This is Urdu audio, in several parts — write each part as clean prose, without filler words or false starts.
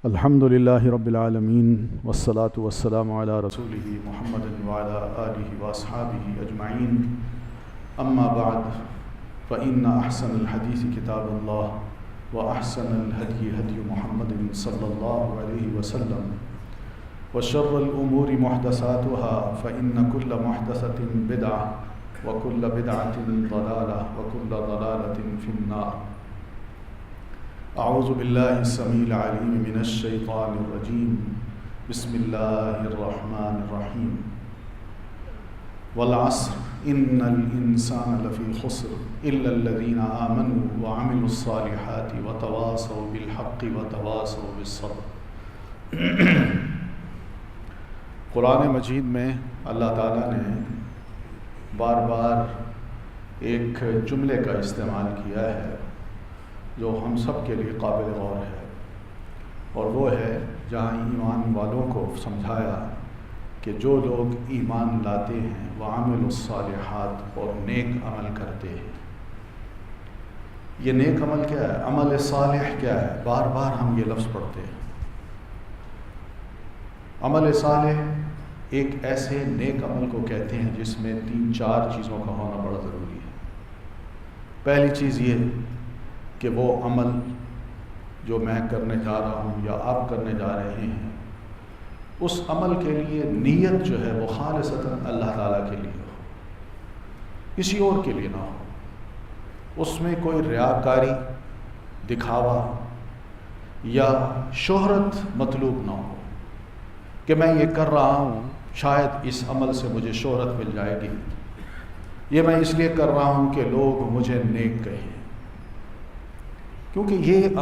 الحمد لله رب العالمين والصلاة والسلام على رسوله محمد وعلى آله وأصحابه أجمعين أما بعد فإن أحسن الحديث كتاب الله وأحسن الهدي هدي محمد صلى الله عليه وسلم وشر الأمور محدثاتها فإن كل محدثة بدعة وكل بدعة ضلالة وكل ضلالة في النار. اعوذ باللہ السمیع العلیم من الشیطان الرجیم بسم اللہ الرحمن الرحیم والعصر ان الانسان لفی خسر الا الذین آمنوا وعملوا الصالحات وتواصوا بالحق وتواصوا بالصبر. قرآن مجید میں اللہ تعالیٰ نے بار بار ایک جملے کا استعمال کیا ہے جو ہم سب کے لیے قابل غور ہے، اور وہ ہے جہاں ایمان والوں کو سمجھایا کہ جو لوگ ایمان لاتے ہیں وعملوا الصالحات اور نیک عمل کرتے ہیں. یہ نیک عمل کیا ہے؟ عمل صالح کیا ہے؟ بار بار ہم یہ لفظ پڑھتے ہیں. عمل صالح ایک ایسے نیک عمل کو کہتے ہیں جس میں 3-4 چیزوں کا ہونا بڑا ضروری ہے. پہلی چیز یہ کہ وہ عمل جو میں کرنے جا رہا ہوں یا آپ کرنے جا رہے ہیں، اس عمل کے لیے نیت جو ہے وہ خالصتاً اللہ تعالیٰ کے لیے ہو، کسی اور کے لیے نہ ہو. اس میں کوئی ریاکاری، دکھاوا یا شہرت مطلوب نہ ہو کہ میں یہ کر رہا ہوں شاید اس عمل سے مجھے شہرت مل جائے گی، یہ میں اس لیے کر رہا ہوں کہ لوگ مجھے نیک کہیں. کیونکہ یہ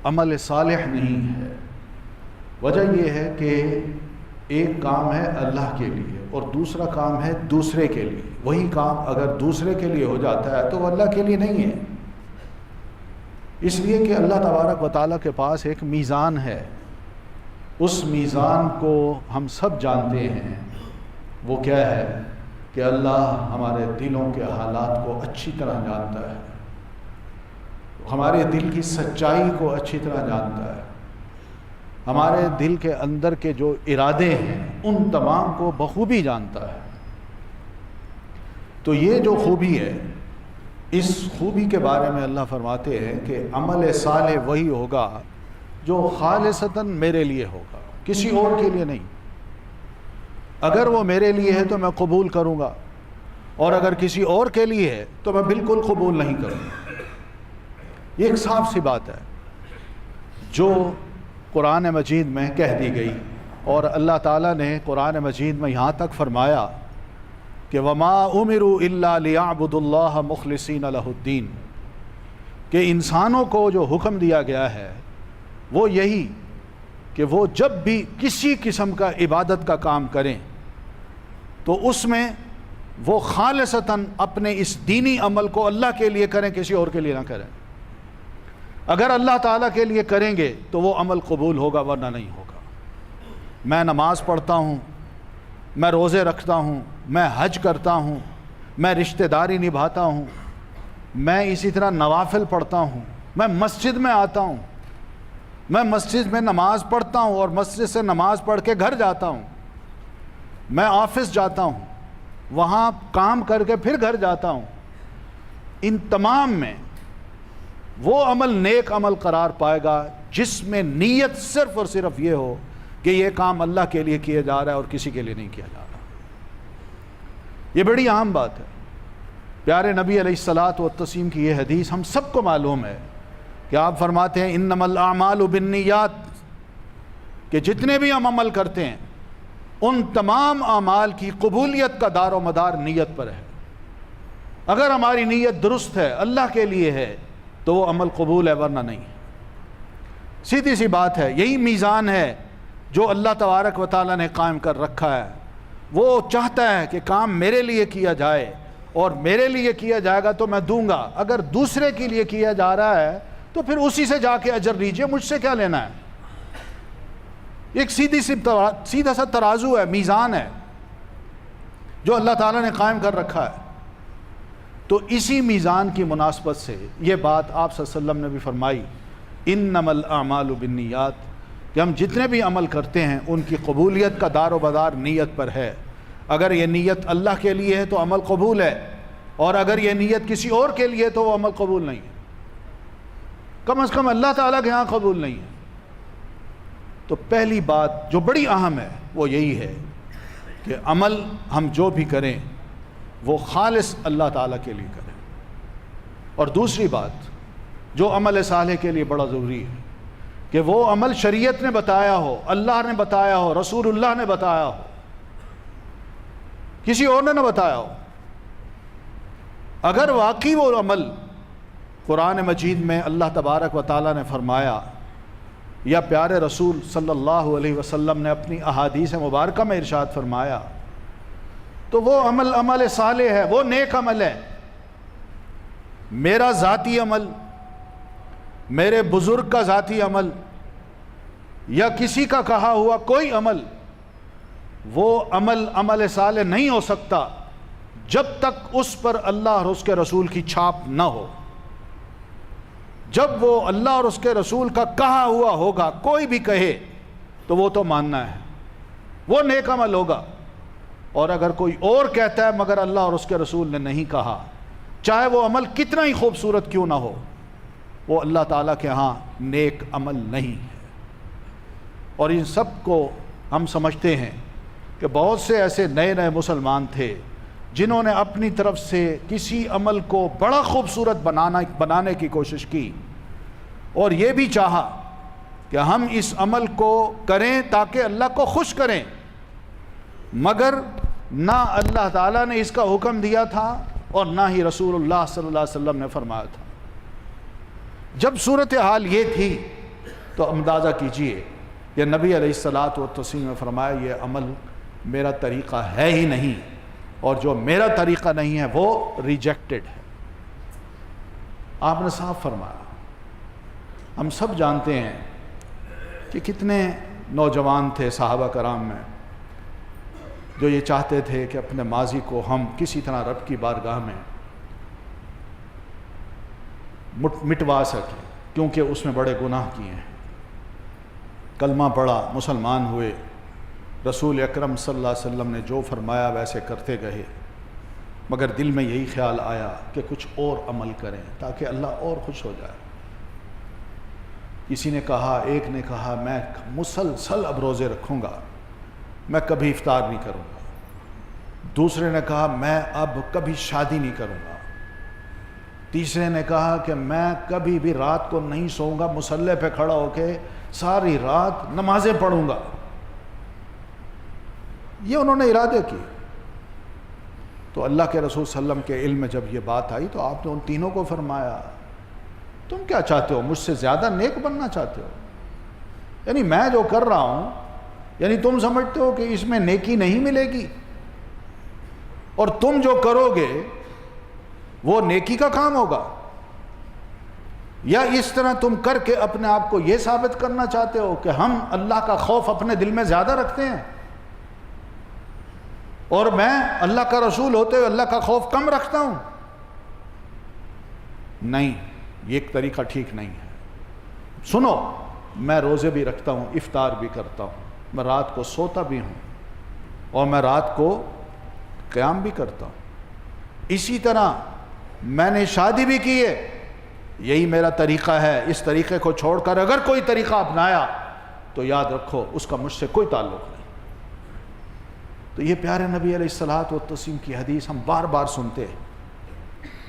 عمل صالح نہیں ہے. وجہ یہ ہے کہ ایک کام ہے اللہ کے لیے اور دوسرا کام ہے دوسرے کے لیے. وہی کام اگر دوسرے کے لیے ہو جاتا ہے تو وہ اللہ کے لیے نہیں ہے. اس لیے کہ اللہ تبارک و تعالیٰ کے پاس ایک میزان ہے. اس میزان کو ہم سب جانتے ہیں. وہ کیا ہے کہ اللہ ہمارے دلوں کے حالات کو اچھی طرح جانتا ہے، ہمارے دل کی سچائی کو اچھی طرح جانتا ہے، ہمارے دل کے اندر کے جو ارادے ہیں ان تمام کو بخوبی جانتا ہے. تو یہ جو خوبی ہے، اس خوبی کے بارے میں اللہ فرماتے ہیں کہ عمل صالح وہی ہوگا جو خالصتاً میرے لیے ہوگا، کسی اور کے لیے نہیں. اگر وہ میرے لیے ہے تو میں قبول کروں گا، اور اگر کسی اور کے لیے ہے تو میں بالکل قبول نہیں کروں گا. یہ ایک صاف سی بات ہے جو قرآن مجید میں کہہ دی گئی. اور اللہ تعالیٰ نے قرآن مجید میں یہاں تک فرمایا کہ وَمَا أُمِرُوا إِلَّا لِيَعْبُدُوا اللَّهَ مُخْلِصِينَ لَهُ الدِّينَ، کہ انسانوں کو جو حکم دیا گیا ہے وہ یہی کہ وہ جب بھی کسی قسم کا عبادت کا کام کریں تو اس میں وہ خالصتاً اپنے اس دینی عمل کو اللہ کے لیے کریں، کسی اور کے لیے نہ کریں. اگر اللہ تعالیٰ کے لیے کریں گے تو وہ عمل قبول ہوگا، ورنہ نہیں ہوگا. میں نماز پڑھتا ہوں، میں روزے رکھتا ہوں، میں حج کرتا ہوں، میں رشتہ داری نبھاتا ہوں، میں اسی طرح نوافل پڑھتا ہوں، میں مسجد میں آتا ہوں، میں مسجد میں نماز پڑھتا ہوں اور مسجد سے نماز پڑھ کے گھر جاتا ہوں، میں آفس جاتا ہوں، وہاں کام کر کے پھر گھر جاتا ہوں. ان تمام میں وہ عمل نیک عمل قرار پائے گا جس میں نیت صرف اور صرف یہ ہو کہ یہ کام اللہ کے لیے کیا جا رہا ہے اور کسی کے لیے نہیں کیا جا رہا. یہ بڑی اہم بات ہے. پیارے نبی علیہ الصلاۃ والتسلیم کی یہ حدیث ہم سب کو معلوم ہے کہ آپ فرماتے ہیں انما الاعمال بالنیات، کہ جتنے بھی ہم عمل کرتے ہیں ان تمام اعمال کی قبولیت کا دار و مدار نیت پر ہے. اگر ہماری نیت درست ہے، اللہ کے لیے ہے، تو وہ عمل قبول ہے، ورنہ نہیں. سیدھی سی بات ہے. یہی میزان ہے جو اللہ تبارک و تعالیٰ نے قائم کر رکھا ہے. وہ چاہتا ہے کہ کام میرے لیے کیا جائے، اور میرے لیے کیا جائے گا تو میں دوں گا. اگر دوسرے کے لیے کیا جا رہا ہے تو پھر اسی سے جا کے اجر لیجئے، مجھ سے کیا لینا ہے. ایک سیدھا سا ترازو ہے، میزان ہے جو اللہ تعالیٰ نے قائم کر رکھا ہے. تو اسی میزان کی مناسبت سے یہ بات آپ صلی اللہ علیہ وسلم نے بھی فرمائی انما الاعمال بالنیات، کہ ہم جتنے بھی عمل کرتے ہیں ان کی قبولیت کا دار و بدار نیت پر ہے. اگر یہ نیت اللہ کے لیے ہے تو عمل قبول ہے، اور اگر یہ نیت کسی اور کے لیے تو وہ عمل قبول نہیں ہے، کم از کم اللہ تعالیٰ کے ہاں قبول نہیں ہے. تو پہلی بات جو بڑی اہم ہے وہ یہی ہے کہ عمل ہم جو بھی کریں وہ خالص اللہ تعالیٰ کے لیے کریں. اور دوسری بات جو عمل صالح کے لیے بڑا ضروری ہے کہ وہ عمل شریعت نے بتایا ہو، اللہ نے بتایا ہو، رسول اللہ نے بتایا ہو، کسی اور نے نہ بتایا ہو. اگر واقعی وہ عمل قرآن مجید میں اللہ تبارک و تعالیٰ نے فرمایا یا پیارے رسول صلی اللہ علیہ وسلم نے اپنی احادیث مبارکہ میں ارشاد فرمایا تو وہ عمل صالح ہے، وہ نیک عمل ہے. میرا ذاتی عمل، میرے بزرگ کا ذاتی عمل یا کسی کا کہا ہوا کوئی عمل، وہ عمل صالح نہیں ہو سکتا جب تک اس پر اللہ اور اس کے رسول کی چھاپ نہ ہو. جب وہ اللہ اور اس کے رسول کا کہا ہوا ہوگا، کوئی بھی کہے تو وہ تو ماننا ہے، وہ نیک عمل ہوگا. اور اگر کوئی اور کہتا ہے مگر اللہ اور اس کے رسول نے نہیں کہا، چاہے وہ عمل کتنا ہی خوبصورت کیوں نہ ہو، وہ اللہ تعالیٰ کے ہاں نیک عمل نہیں ہے. اور ان سب کو ہم سمجھتے ہیں کہ بہت سے ایسے نئے مسلمان تھے جنہوں نے اپنی طرف سے کسی عمل کو بڑا خوبصورت بنانے کی کوشش کی، اور یہ بھی چاہا کہ ہم اس عمل کو کریں تاکہ اللہ کو خوش کریں، مگر نہ اللہ تعالیٰ نے اس کا حکم دیا تھا اور نہ ہی رسول اللہ صلی اللہ علیہ وسلم نے فرمایا تھا. جب صورتحال یہ تھی تو اندازہ کیجئے کہ نبی علیہ الصلاۃ والتسلیم نے فرمایا یہ عمل میرا طریقہ ہے ہی نہیں، اور جو میرا طریقہ نہیں ہے وہ ریجیکٹڈ ہے. آپ نے صاف فرمایا. ہم سب جانتے ہیں کہ کتنے نوجوان تھے صحابہ کرام میں جو یہ چاہتے تھے کہ اپنے ماضی کو ہم کسی طرح رب کی بارگاہ میں مٹوا سکیں، کیونکہ اس میں بڑے گناہ کیے ہیں. کلمہ پڑھا، مسلمان ہوئے، رسول اکرم صلی اللہ علیہ وسلم نے جو فرمایا ویسے کرتے گئے، مگر دل میں یہی خیال آیا کہ کچھ اور عمل کریں تاکہ اللہ اور خوش ہو جائے. کسی نے کہا، ایک نے کہا میں مسلسل اب روزے رکھوں گا، میں کبھی افطار نہیں کروں گا. دوسرے نے کہا میں اب کبھی شادی نہیں کروں گا. تیسرے نے کہا کہ میں کبھی بھی رات کو نہیں سوؤں گا، مصلی پہ کھڑا ہو کے ساری رات نمازیں پڑھوں گا. یہ انہوں نے ارادے کی. تو اللہ کے رسول صلی اللہ علیہ وسلم کے علم میں جب یہ بات آئی تو آپ نے ان تینوں کو فرمایا تم کیا چاہتے ہو؟ مجھ سے زیادہ نیک بننا چاہتے ہو؟ یعنی میں جو کر رہا ہوں، یعنی تم سمجھتے ہو کہ اس میں نیکی نہیں ملے گی، اور تم جو کرو گے وہ نیکی کا کام ہوگا، یا اس طرح تم کر کے اپنے آپ کو یہ ثابت کرنا چاہتے ہو کہ ہم اللہ کا خوف اپنے دل میں زیادہ رکھتے ہیں اور میں اللہ کا رسول ہوتے ہوئے اللہ کا خوف کم رکھتا ہوں؟ نہیں، یہ ایک طریقہ ٹھیک نہیں ہے. سنو، میں روزے بھی رکھتا ہوں، افطار بھی کرتا ہوں، میں رات کو سوتا بھی ہوں، اور میں رات کو قیام بھی کرتا ہوں. اسی طرح میں نے شادی بھی کی ہے، یہی میرا طریقہ ہے. اس طریقے کو چھوڑ کر اگر کوئی طریقہ اپنایا تو یاد رکھو اس کا مجھ سے کوئی تعلق نہیں. تو یہ پیارے نبی علیہ الصلوۃ والتسلیم کی حدیث ہم بار بار سنتے ہیں.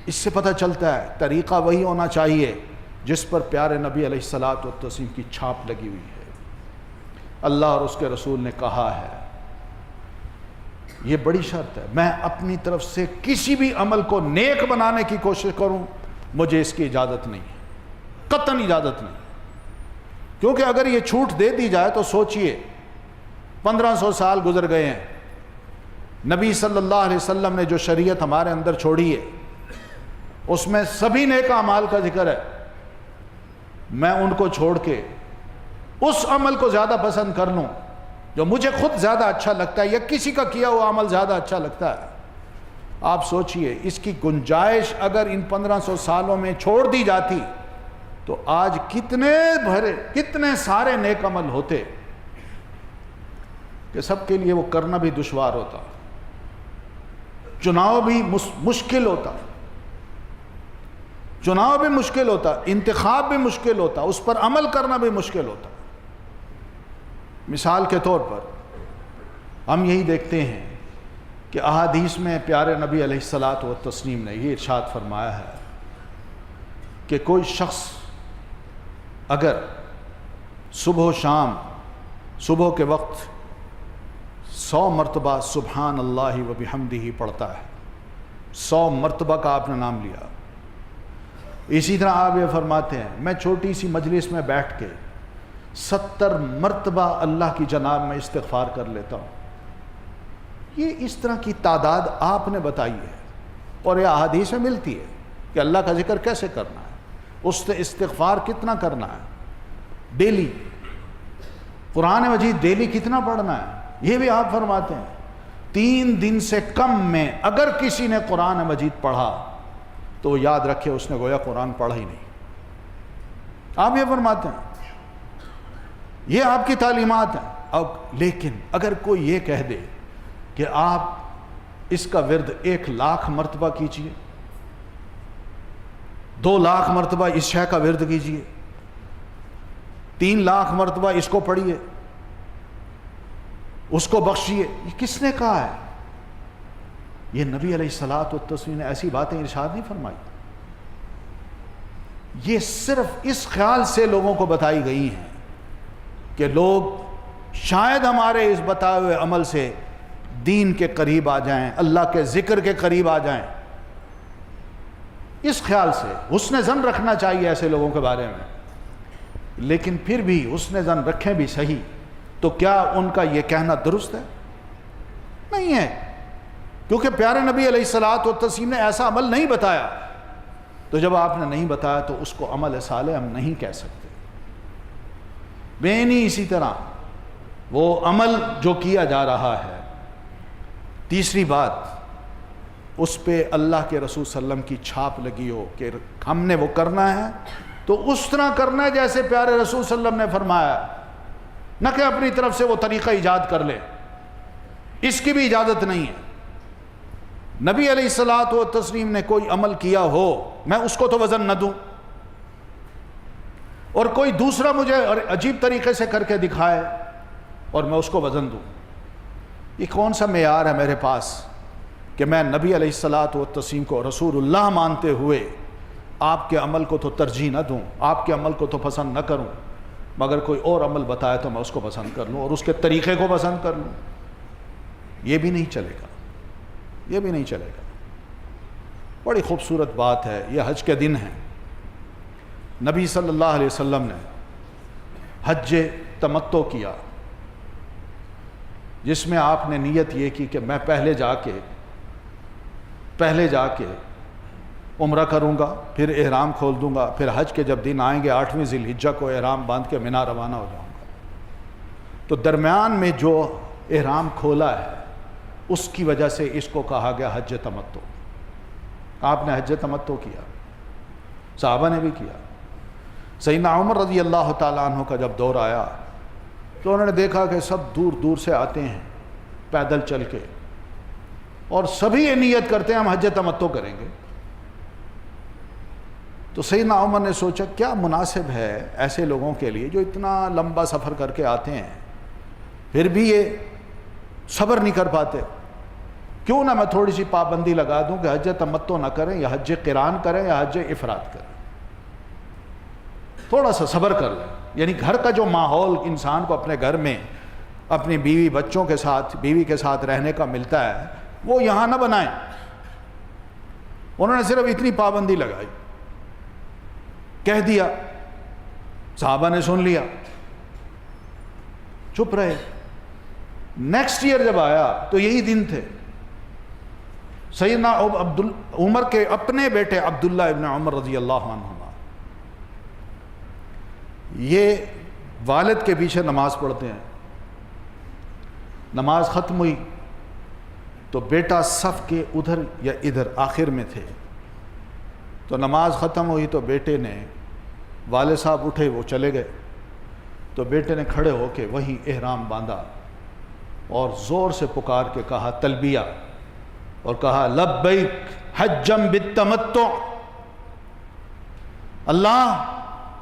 اس سے پتہ چلتا ہے طریقہ وہی ہونا چاہیے جس پر پیارے نبی علیہ الصلوۃ والتسلیم کی چھاپ لگی ہوئی ہے، اللہ اور اس کے رسول نے کہا ہے. یہ بڑی شرط ہے. میں اپنی طرف سے کسی بھی عمل کو نیک بنانے کی کوشش کروں، مجھے اس کی اجازت نہیں ہے، قطعاً اجازت نہیں. کیونکہ اگر یہ چھوٹ دے دی جائے تو سوچئے 1500 سال گزر گئے ہیں، نبی صلی اللہ علیہ وسلم نے جو شریعت ہمارے اندر چھوڑی ہے اس میں سبھی نیک اعمال کا ذکر ہے. میں ان کو چھوڑ کے اس عمل کو زیادہ پسند کر لوں جو مجھے خود زیادہ اچھا لگتا ہے، یا کسی کا کیا ہوا عمل زیادہ اچھا لگتا ہے. آپ سوچئے اس کی گنجائش اگر ان 1500 سالوں میں چھوڑ دی جاتی تو آج کتنے سارے نیک عمل ہوتے کہ سب کے لیے وہ کرنا بھی دشوار ہوتا، چناؤ بھی مشکل ہوتا، انتخاب بھی مشکل ہوتا، اس پر عمل کرنا بھی مشکل ہوتا۔ مثال کے طور پر ہم یہی دیکھتے ہیں کہ احادیث میں پیارے نبی علیہ الصلاۃ والتسلیم نے یہ ارشاد فرمایا ہے کہ کوئی شخص اگر صبح و شام، صبح کے وقت 100 مرتبہ سبحان اللہ و بحمدہ پڑھتا ہے، 100 مرتبہ کا آپ نے نام لیا، اسی طرح آپ یہ فرماتے ہیں میں چھوٹی سی مجلس میں بیٹھ کے 70 مرتبہ اللہ کی جناب میں استغفار کر لیتا ہوں، یہ اس طرح کی تعداد آپ نے بتائی ہے اور یہ احادیث میں ملتی ہے کہ اللہ کا ذکر کیسے کرنا ہے، اس سے استغفار کتنا کرنا ہے، ڈیلی قرآن مجید ڈیلی کتنا پڑھنا ہے، یہ بھی آپ فرماتے ہیں۔ 3 دن سے کم میں اگر کسی نے قرآن مجید پڑھا تو وہ یاد رکھے اس نے گویا قرآن پڑھا ہی نہیں، آپ یہ فرماتے ہیں، یہ آپ کی تعلیمات ہیں۔ اب لیکن اگر کوئی یہ کہہ دے کہ آپ اس کا ورد 1,00,000 مرتبہ کیجئے، 2,00,000 مرتبہ اس شے کا ورد کیجئے، 3,00,000 مرتبہ اس کو پڑھیے، اس کو بخشیے، یہ کس نے کہا ہے؟ یہ نبی علیہ الصلاۃ والتسلیم نے ایسی باتیں ارشاد نہیں فرمائی، یہ صرف اس خیال سے لوگوں کو بتائی گئی ہیں کہ لوگ شاید ہمارے اس بتائے ہوئے عمل سے دین کے قریب آ جائیں، اللہ کے ذکر کے قریب آ جائیں، اس خیال سے حسن ظن رکھنا چاہیے ایسے لوگوں کے بارے میں۔ لیکن پھر بھی حسن ظن رکھیں بھی صحیح، تو کیا ان کا یہ کہنا درست ہے؟ نہیں ہے، کیونکہ پیارے نبی علیہ الصلاۃ والتسلیم نے ایسا عمل نہیں بتایا، تو جب آپ نے نہیں بتایا تو اس کو عمل صالح ہم نہیں کہہ سکتے۔ بینی اسی طرح وہ عمل جو کیا جا رہا ہے، تیسری بات اس پہ اللہ کے رسول صلی اللہ علیہ وسلم کی چھاپ لگی ہو کہ ہم نے وہ کرنا ہے تو اس طرح کرنا ہے جیسے پیارے رسول صلی اللہ علیہ وسلم نے فرمایا، نہ کہ اپنی طرف سے وہ طریقہ ایجاد کر لے، اس کی بھی اجازت نہیں ہے۔ نبی علیہ الصلاۃ والتسلیم نے کوئی عمل کیا ہو، میں اس کو تو وزن نہ دوں، اور کوئی دوسرا مجھے عجیب طریقے سے کر کے دکھائے اور میں اس کو وزن دوں، یہ کون سا معیار ہے میرے پاس کہ میں نبی علیہ الصلاۃ والتسلیم کو رسول اللہ مانتے ہوئے آپ کے عمل کو تو ترجیح نہ دوں، آپ کے عمل کو تو پسند نہ کروں، مگر کوئی اور عمل بتائے تو میں اس کو پسند کر لوں اور اس کے طریقے کو پسند کر لوں؟ یہ بھی نہیں چلے گا، یہ بھی نہیں چلے گا۔ بڑی خوبصورت بات ہے، یہ حج کے دن ہیں، نبی صلی اللہ علیہ وسلم نے حج تمتع کیا، جس میں آپ نے نیت یہ کی کہ میں پہلے جا کے عمرہ کروں گا، پھر احرام کھول دوں گا، پھر حج کے جب دن آئیں گے 8ویں ذی الحجہ کو احرام باندھ کے منا روانہ ہو جاؤں گا۔ تو درمیان میں جو احرام کھولا ہے اس کی وجہ سے اس کو کہا گیا حج تمتع۔ آپ نے حج تمتع کیا، صحابہ نے بھی کیا۔ سیدنا عمر رضی اللہ تعالیٰ عنہ کا جب دور آیا تو انہوں نے دیکھا کہ سب دور دور سے آتے ہیں پیدل چل کے، اور سبھی یہ نیت کرتے ہیں ہم حج تمتع کریں گے۔ تو سیدنا عمر نے سوچا کیا مناسب ہے ایسے لوگوں کے لیے جو اتنا لمبا سفر کر کے آتے ہیں، پھر بھی یہ صبر نہیں کر پاتے، کیوں نہ میں تھوڑی سی پابندی لگا دوں کہ حج تمتع نہ کریں، یا حج قران کریں یا حج افراد کریں، تھوڑا سا صبر کر لیں۔ یعنی گھر کا جو ماحول انسان کو اپنے گھر میں اپنی بیوی بچوں کے ساتھ، بیوی کے ساتھ رہنے کا ملتا ہے، وہ یہاں نہ بنائیں۔ انہوں نے صرف اتنی پابندی لگائی، کہہ دیا، صحابہ نے سن لیا، چپ رہے۔ نیکسٹ ایئر جب آیا تو یہی دن تھے، سیدنا عمر کے اپنے بیٹے عبداللہ ابن عمر رضی اللہ عنہما، یہ والد کے پیچھے نماز پڑھتے ہیں، نماز ختم ہوئی تو بیٹا صف کے ادھر یا ادھر آخر میں تھے، تو نماز ختم ہوئی تو بیٹے نے والد صاحب اٹھے، وہ چلے گئے، تو بیٹے نے کھڑے ہو کے وہیں احرام باندھا اور زور سے پکار کے کہا تلبیہ، اور کہا لبیک حجم بالتمتع، اللہ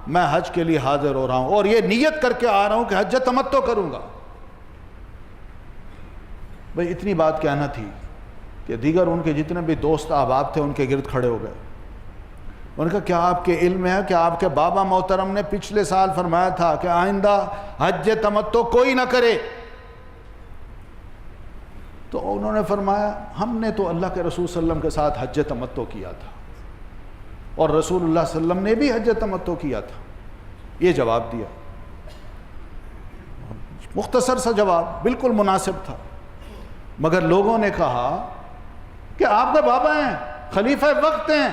میں حج کے لیے حاضر ہو رہا ہوں اور یہ نیت کر کے آ رہا ہوں کہ حج تمتع کروں گا۔ بھئی اتنی بات کہنا تھی کہ دیگر ان کے جتنے بھی دوست احباب تھے ان کے گرد کھڑے ہو گئے۔ ان کا کیا آپ کے علم ہے کہ آپ کے بابا محترم نے پچھلے سال فرمایا تھا کہ آئندہ حج تمتع کوئی نہ کرے؟ تو انہوں نے فرمایا ہم نے تو اللہ کے رسول صلی اللہ علیہ وسلم کے ساتھ حج تمتع کیا تھا اور رسول اللہ صلی اللہ علیہ وسلم نے بھی حج تمتع کیا تھا۔ یہ جواب دیا، مختصر سا جواب، بالکل مناسب تھا، مگر لوگوں نے کہا کہ آپ کے بابا ہیں، خلیفہ وقت ہیں،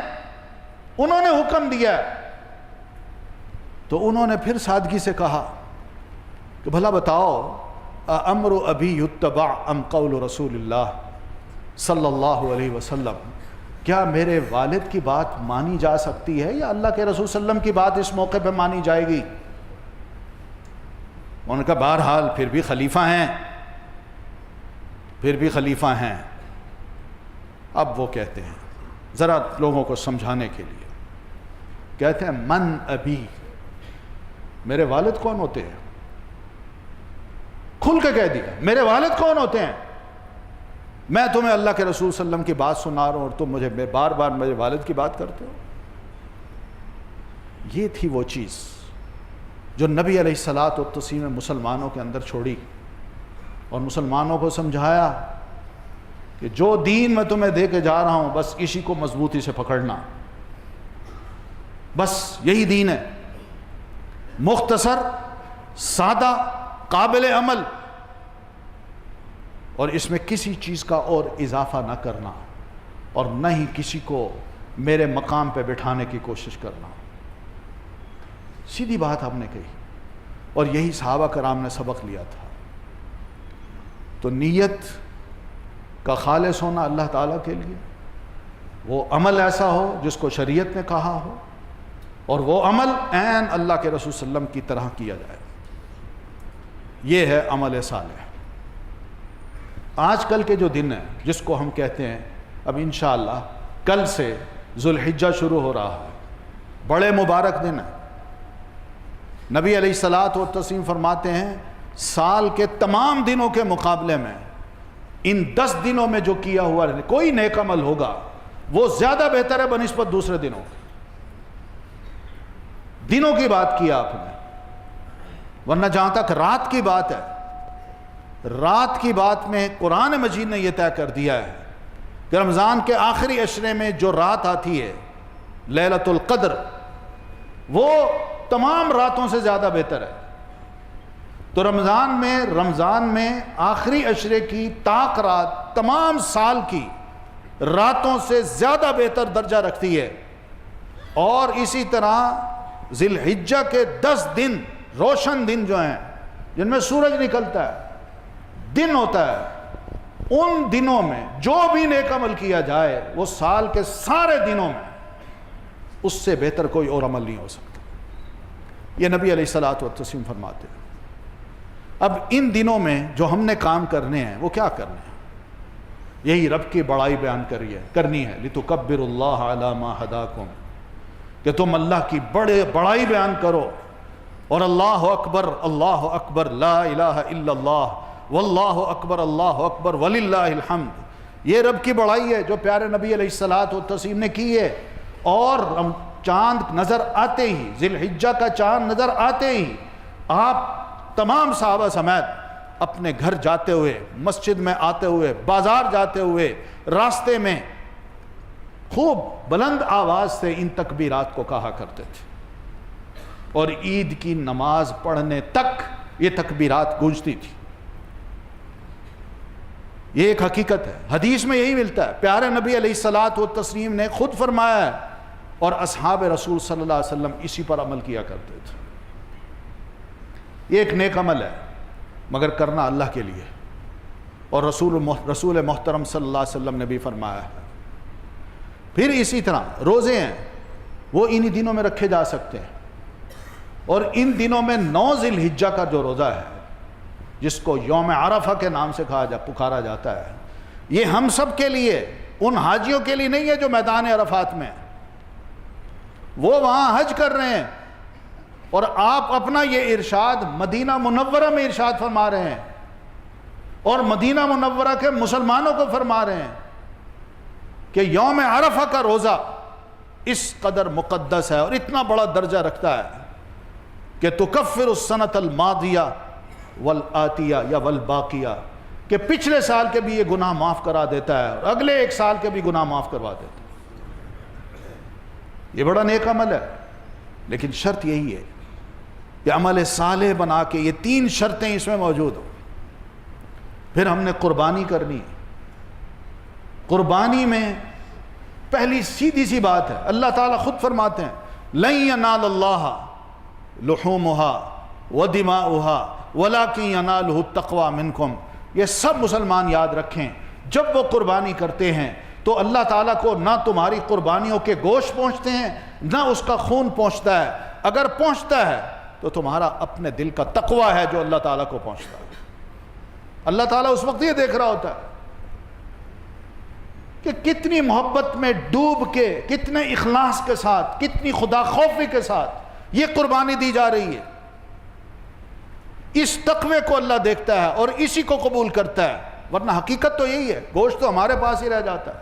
انہوں نے حکم دیا ہے۔ تو انہوں نے پھر سادگی سے کہا کہ بھلا بتاؤ امر ابی یتبع ام قول رسول اللہ صلی اللہ علیہ وسلم، کیا میرے والد کی بات مانی جا سکتی ہے یا اللہ کے رسول صلی اللہ علیہ وسلم کی بات اس موقع پہ مانی جائے گی؟ ان کا بہرحال پھر بھی خلیفہ ہیں، پھر بھی خلیفہ ہیں۔ اب وہ کہتے ہیں ذرا لوگوں کو سمجھانے کے لیے، کہتے ہیں من ابی، میرے والد کون ہوتے ہیں؟ کھل کے کہہ دیا میرے والد کون ہوتے ہیں؟ میں تمہیں اللہ کے رسول صلی اللہ علیہ وسلم کی بات سنا رہا ہوں اور تم مجھے بار بار میرے والد کی بات کرتے ہو۔ یہ تھی وہ چیز جو نبی علیہ الصلوۃ والتسلیم نے مسلمانوں کے اندر چھوڑی اور مسلمانوں کو سمجھایا کہ جو دین میں تمہیں دے کے جا رہا ہوں بس اسی کو مضبوطی سے پکڑنا، بس یہی دین ہے، مختصر، سادہ، قابل عمل، اور اس میں کسی چیز کا اور اضافہ نہ کرنا اور نہ ہی کسی کو میرے مقام پہ بٹھانے کی کوشش کرنا۔ سیدھی بات ہم نے کہی اور یہی صحابہ کرام نے سبق لیا تھا۔ تو نیت کا خالص ہونا اللہ تعالیٰ کے لیے، وہ عمل ایسا ہو جس کو شریعت نے کہا ہو اور وہ عمل عین اللہ کے رسول صلی اللہ علیہ وسلم کی طرح کیا جائے، یہ ہے عمل صالح۔ آج کل کے جو دن ہیں جس کو ہم کہتے ہیں، اب انشاءاللہ کل سے ذوالحجہ شروع ہو رہا ہے، بڑے مبارک دن ہیں۔ نبی علیہ الصلوۃ والتسلیم فرماتے ہیں سال کے تمام دنوں کے مقابلے میں ان 10 دنوں میں جو کیا ہوا کوئی نیک عمل ہوگا وہ زیادہ بہتر ہے بنسبت دوسرے دنوں کے۔ دنوں کی بات کی آپ نے، ورنہ جہاں تک رات کی بات ہے، رات کی بات میں قرآن مجید نے یہ طے کر دیا ہے کہ رمضان کے آخری عشرے میں جو رات آتی ہے لیلۃ القدر، وہ تمام راتوں سے زیادہ بہتر ہے۔ تو رمضان میں آخری عشرے کی طاق رات تمام سال کی راتوں سے زیادہ بہتر درجہ رکھتی ہے، اور اسی طرح ذی الحجہ کے 10 دن روشن دن جو ہیں جن میں سورج نکلتا ہے، دن ہوتا ہے، ان دنوں میں جو بھی نیک عمل کیا جائے وہ سال کے سارے دنوں میں اس سے بہتر کوئی اور عمل نہیں ہو سکتا۔ یہ نبی علیہ الصلوۃ والتسلیم فرماتے ہیں۔ اب ان دنوں میں جو ہم نے کام کرنے ہیں وہ کیا کرنے ہیں؟ یہی رب کی بڑائی بیان کرنی ہے، لِتُكَبِّرُ اللَّهَ عَلَى مَا هَدَاكُمْ، کہ تم اللہ کی بڑائی بیان کرو، اور اللہ اکبر لا الہ الا اللہ واللہ اکبر اللہ اکبر وللہ الحمد، یہ رب کی بڑائی ہے جو پیارے نبی علیہ الصلوۃ والتسلیم نے کی ہے۔ اور چاند نظر آتے ہی، ذی الحجہ کا چاند نظر آتے ہی آپ تمام صحابہ سمیت اپنے گھر جاتے ہوئے، مسجد میں آتے ہوئے، بازار جاتے ہوئے، راستے میں خوب بلند آواز سے ان تکبیرات کو کہا کرتے تھے، اور عید کی نماز پڑھنے تک یہ تکبیرات گونجتی تھی۔ یہ ایک حقیقت ہے، حدیث میں یہی ملتا ہے، پیارے نبی علیہ الصلوۃ والتسلیم نے خود فرمایا ہے، اور اصحاب رسول صلی اللہ علیہ وسلم اسی پر عمل کیا کرتے تھے۔ یہ ایک نیک عمل ہے مگر کرنا اللہ کے لیے، اور رسول محترم صلی اللہ علیہ وسلم نے بھی فرمایا ہے۔ پھر اسی طرح روزے ہیں، وہ انہی دنوں میں رکھے جا سکتے ہیں، اور ان دنوں میں 9 ذی الحجہ کا جو روزہ ہے جس کو یوم عرفہ کے نام سے پکارا جاتا ہے، یہ ہم سب کے لیے، ان حاجیوں کے لیے نہیں ہے جو میدان عرفات میں، وہ وہاں حج کر رہے ہیں، اور آپ اپنا یہ ارشاد مدینہ منورہ میں ارشاد فرما رہے ہیں اور مدینہ منورہ کے مسلمانوں کو فرما رہے ہیں کہ یوم عرفہ کا روزہ اس قدر مقدس ہے اور اتنا بڑا درجہ رکھتا ہے کہ تکفر السنۃ الماضیہ والآتیہ یا والباقیہ، کہ پچھلے سال کے بھی یہ گناہ معاف کرا دیتا ہے اور اگلے 1 سال کے بھی گناہ معاف کروا دیتا ہے۔ یہ بڑا نیک عمل ہے، لیکن شرط یہی ہے کہ عمل صالح بنا کے یہ 3 شرطیں اس میں موجود ہوں۔ پھر ہم نے قربانی کرنی، قربانی میں پہلی سیدھی سی بات ہے، اللہ تعالیٰ خود فرماتے ہیں لن ینال اللہ لحومها ودماؤها ولکن ینالہ التقوی منکم۔ یہ سب مسلمان یاد رکھیں، جب وہ قربانی کرتے ہیں تو اللہ تعالیٰ کو نہ تمہاری قربانیوں کے گوشت پہنچتے ہیں نہ اس کا خون پہنچتا ہے، اگر پہنچتا ہے تو تمہارا اپنے دل کا تقوی ہے جو اللہ تعالیٰ کو پہنچتا ہے۔ اللہ تعالیٰ اس وقت یہ دیکھ رہا ہوتا ہے کہ کتنی محبت میں ڈوب کے، کتنے اخلاص کے ساتھ، کتنی خدا خوفی کے ساتھ یہ قربانی دی جا رہی ہے۔ اس تقوی کو اللہ دیکھتا ہے اور اسی کو قبول کرتا ہے، ورنہ حقیقت تو یہی ہے، گوشت تو ہمارے پاس ہی رہ جاتا ہے۔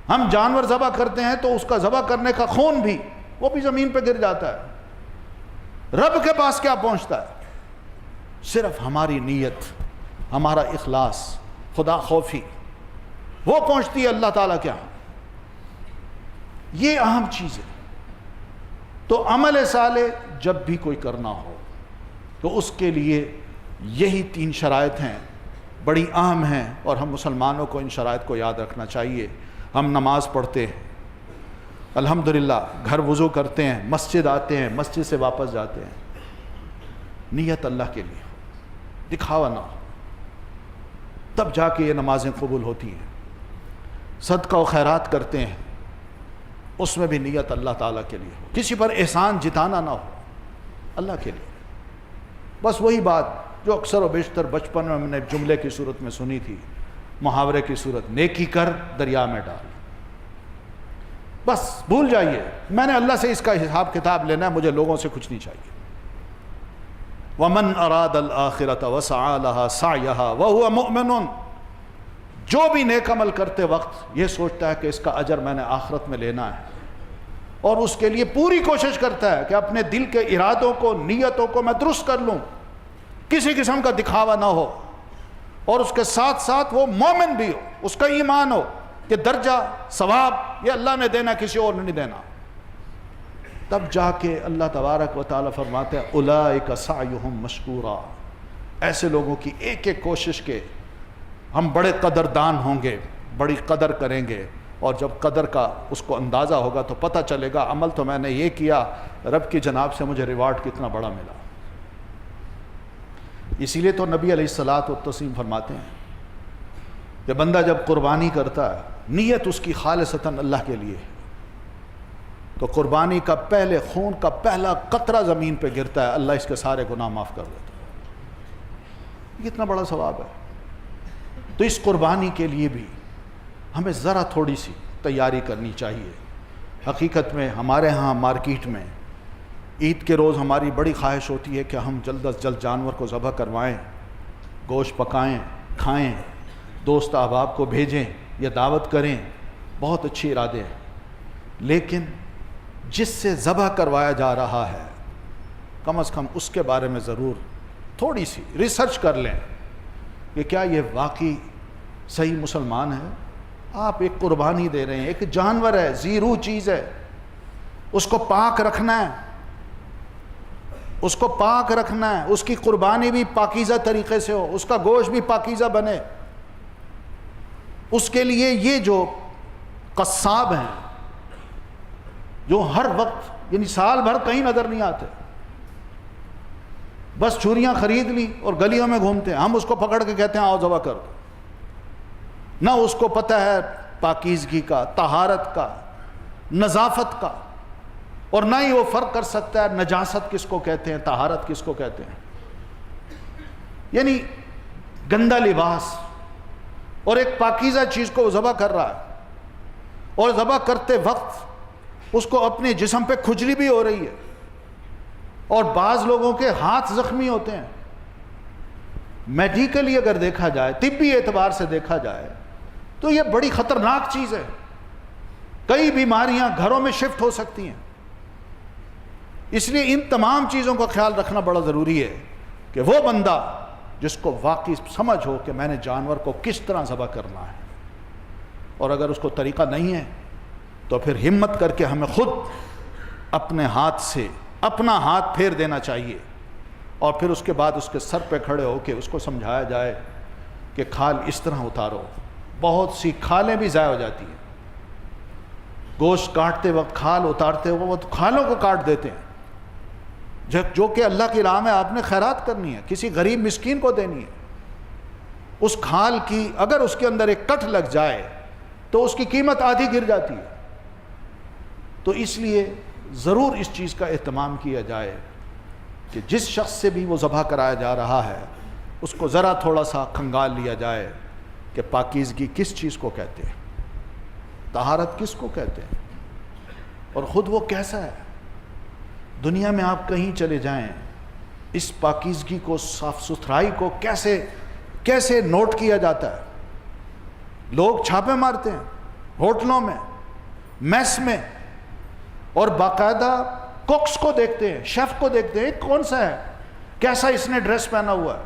ہم جانور ذبح کرتے ہیں تو اس کا ذبح کرنے کا خون بھی، وہ بھی زمین پہ گر جاتا ہے۔ رب کے پاس کیا پہنچتا ہے؟ صرف ہماری نیت، ہمارا اخلاص، خدا خوفی، وہ پہنچتی ہے اللہ تعالیٰ کے ہاں۔ یہ اہم چیز ہے۔ تو عمل صالح جب بھی کوئی کرنا ہو تو اس کے لیے یہی 3 شرائط ہیں، بڑی اہم ہیں، اور ہم مسلمانوں کو ان شرائط کو یاد رکھنا چاہیے۔ ہم نماز پڑھتے ہیں، الحمدللہ، گھر وضو کرتے ہیں، مسجد آتے ہیں، مسجد سے واپس جاتے ہیں، نیت اللہ کے لیے ہو، دکھاوا نہ ہو، تب جا کے یہ نمازیں قبول ہوتی ہیں۔ صدقہ و خیرات کرتے ہیں، اس میں بھی نیت اللہ تعالیٰ کے لیے ہو، کسی پر احسان جتانا نہ ہو، اللہ کے لیے۔ بس وہی بات جو اکثر و بیشتر بچپن میں ہم نے جملے کی صورت میں سنی تھی، محاورے کی صورت، نیکی کر دریا میں ڈال، بس بھول جائیے، میں نے اللہ سے اس کا حساب کتاب لینا ہے، مجھے لوگوں سے کچھ نہیں چاہیے۔ وَمَنْ أَرَادَ الْآخِرَةَ وَسَعَى لَهَا سَعْيَهَا وَهُوَ مُؤْمِنٌ، جو بھی نیک عمل کرتے وقت یہ سوچتا ہے کہ اس کا اجر میں نے آخرت میں لینا ہے، اور اس کے لیے پوری کوشش کرتا ہے کہ اپنے دل کے ارادوں کو، نیتوں کو میں درست کر لوں، کسی قسم کا دکھاوا نہ ہو، اور اس کے ساتھ ساتھ وہ مومن بھی ہو، اس کا ایمان ہو کہ درجہ ثواب یہ اللہ نے دینا، کسی اور نے نہیں دینا، تب جا کے اللہ تبارک و تعالیٰ فرماتے ہیں اولئک سعیہم مشکورا، ایسے لوگوں کی ایک ایک کوشش کے ہم بڑے قدردان ہوں گے، بڑی قدر کریں گے، اور جب قدر کا اس کو اندازہ ہوگا تو پتہ چلے گا عمل تو میں نے یہ کیا، رب کی جناب سے مجھے ریوارڈ کتنا بڑا ملا۔ اسی لیے تو نبی علیہ الصلاۃ والتسلیم فرماتے ہیں کہ بندہ جب قربانی کرتا ہے، نیت اس کی خالصتاً اللہ کے لیے ہے، تو قربانی کا پہلے خون کا پہلا قطرہ زمین پہ گرتا ہے، اللہ اس کے سارے گناہ معاف کر دیتا ہے۔ کتنا بڑا ثواب ہے۔ تو اس قربانی کے لیے بھی ہمیں ذرا تھوڑی سی تیاری کرنی چاہیے۔ حقیقت میں ہمارے ہاں مارکیٹ میں عید کے روز ہماری بڑی خواہش ہوتی ہے کہ ہم جلد از جلد جانور کو ذبح کروائیں، گوشت پکائیں، کھائیں، دوست احباب کو بھیجیں یا دعوت کریں، بہت اچھی ارادے ہیں، لیکن جس سے ذبح کروایا جا رہا ہے کم از کم اس کے بارے میں ضرور تھوڑی سی ریسرچ کر لیں کہ کیا یہ واقعی صحیح مسلمان ہے۔ آپ ایک قربانی دے رہے ہیں، ایک جانور ہے، ذی روح چیز ہے، اس کو پاک رکھنا ہے، اس کو پاک رکھنا ہے، اس کی قربانی بھی پاکیزہ طریقے سے ہو، اس کا گوشت بھی پاکیزہ بنے۔ اس کے لیے یہ جو قصاب ہیں جو ہر وقت یعنی سال بھر کہیں نظر نہیں آتے، بس چھریاں خرید لی اور گلیوں میں گھومتے ہیں، ہم اس کو پکڑ کے کہتے ہیں آؤ ذبح کر دو، نہ اس کو پتہ ہے پاکیزگی کا، طہارت کا، نظافت کا۔ اور نہ ہی وہ فرق کر سکتا ہے نجاست کس کو کہتے ہیں، طہارت کس کو کہتے ہیں۔ یعنی گندا لباس اور ایک پاکیزہ چیز کو وہ ذبح کر رہا ہے، اور ذبح کرتے وقت اس کو اپنے جسم پہ کھجلی بھی ہو رہی ہے، اور بعض لوگوں کے ہاتھ زخمی ہوتے ہیں۔ میڈیکلی اگر دیکھا جائے، طبی اعتبار سے دیکھا جائے تو یہ بڑی خطرناک چیز ہے، کئی بیماریاں گھروں میں شفٹ ہو سکتی ہیں۔ اس لیے ان تمام چیزوں کا خیال رکھنا بڑا ضروری ہے کہ وہ بندہ جس کو واقعی سمجھ ہو کہ میں نے جانور کو کس طرح ذبح کرنا ہے، اور اگر اس کو طریقہ نہیں ہے تو پھر ہمت کر کے ہمیں خود اپنے ہاتھ سے اپنا ہاتھ پھیر دینا چاہیے، اور پھر اس کے بعد اس کے سر پہ کھڑے ہو کے اس کو سمجھایا جائے کہ کھال اس طرح اتارو۔ بہت سی کھالیں بھی ضائع ہو جاتی ہیں، گوشت کاٹتے وقت کھال اتارتے وقت کھالوں کو کاٹ دیتے ہیں، جو کہ اللہ کی راہ میں آپ نے خیرات کرنی ہے، کسی غریب مسکین کو دینی ہے۔ اس کھال کی اگر اس کے اندر ایک کٹ لگ جائے تو اس کی قیمت آدھی گر جاتی ہے۔ تو اس لیے ضرور اس چیز کا اہتمام کیا جائے کہ جس شخص سے بھی وہ ذبح کرایا جا رہا ہے اس کو ذرا تھوڑا سا کھنگال لیا جائے کہ پاکیزگی کس چیز کو کہتے ہیں، طہارت کس کو کہتے ہیں، اور خود وہ کیسا ہے۔ دنیا میں آپ کہیں چلے جائیں، اس پاکیزگی کو، صاف ستھرائی کو کیسے نوٹ کیا جاتا ہے۔ لوگ چھاپے مارتے ہیں ہوٹلوں میں، میس میں، اور باقاعدہ کوکس کو دیکھتے ہیں، شیف کو دیکھتے ہیں کون سا ہے، کیسا اس نے ڈریس پہنا ہوا ہے۔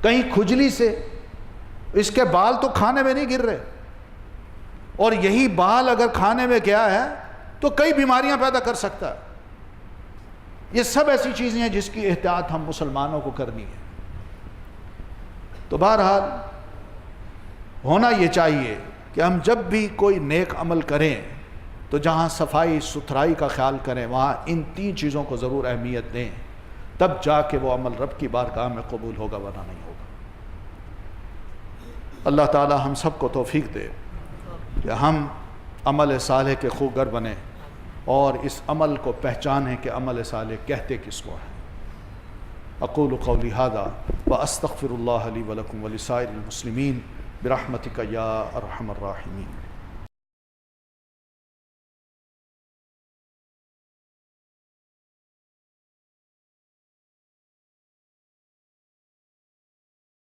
کہیں کھجلی سے اس کے بال تو کھانے میں نہیں گر رہے، اور یہی بال اگر کھانے میں گیا ہے تو کئی بیماریاں پیدا کر سکتا ہے۔ یہ سب ایسی چیزیں ہیں جس کی احتیاط ہم مسلمانوں کو کرنی ہے۔ تو بہرحال ہونا یہ چاہیے کہ ہم جب بھی کوئی نیک عمل کریں تو جہاں صفائی ستھرائی کا خیال کریں وہاں ان 3 چیزوں کو ضرور اہمیت دیں، تب جا کے وہ عمل رب کی بارگاہ میں قبول ہوگا، ورنہ نہیں ہوگا۔ اللہ تعالی ہم سب کو توفیق دے کہ ہم عمل صالح کے خوگر بنیں اور اس عمل کو پہچانیں کہ عمل صالح کہتے کس کو ہیں۔ اقول قولی ھذا واستغفر اللہ لی ولکم ولسائر المسلمین برحمتک یا ارحم الراحمین۔